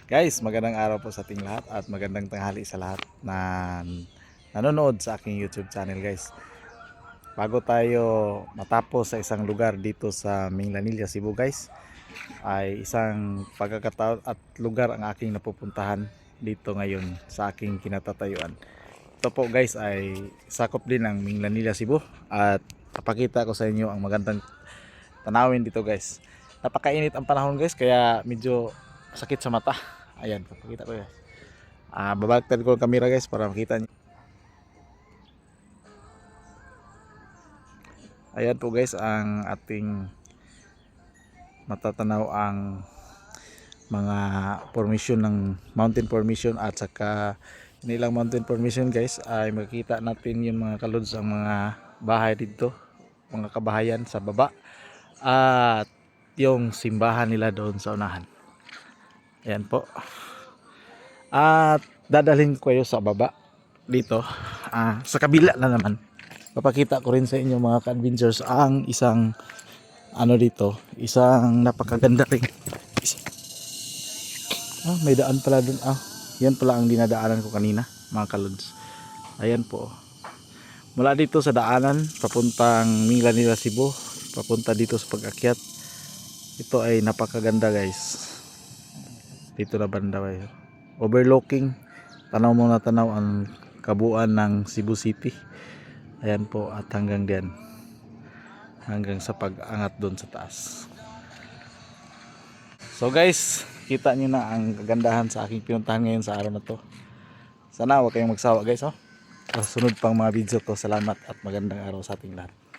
Guys, magandang araw po sa ating lahat at magandang tanghali sa lahat na nanonood sa aking YouTube channel, guys. Bago tayo matapos sa isang lugar dito sa Minglanilla, Cebu, guys, ay isang pagkakataon at lugar ang aking napupuntahan dito ngayon sa aking kinatatayuan. Ito po, guys, ay sakop din ng Minglanilla, Cebu, at papakita ko sa inyo ang magandang tanawin dito, guys. Napakainit ang panahon, guys, kaya medyo sakit sa mata. Ayan, papakita ko, guys. Babaliktad ko ang camera, guys, para makita nyo. Ayan po, guys, ang ating matatanaw ang mga formation ng mountain formation at saka nilang mountain formation, guys, ay makikita natin yung mga kalods, ang mga bahay dito, mga kabahayan sa baba, at yung simbahan nila doon sa unahan. Ayan po. At dadalhin ko kayo sa baba dito, sa kabila na naman. Papakita ko rin sa inyo, mga ka-adventures, ang isang dito, isang napakaganda rin. May daan pala dun. Yan pala ang dinadaanan ko kanina, mga kalods. Ayan po. Mula dito sa daanan papuntang Minglanilla, Cebu, papunta dito sa pag-akyat. Ito ay napakaganda, guys. Dito na banda, guys. Overlooking, tanaw mo na tanaw ang kabuuan ng Cebu City. Ayan po, at hanggang diyan, hanggang sa pag-angat doon sa taas. So, guys, kita nyo na ang kagandahan sa aking pinuntahan ngayon sa araw na to. Sana huwag kayong magsawa, guys. Sa sunod pang mga video ko. Salamat at magandang araw sa ating lahat.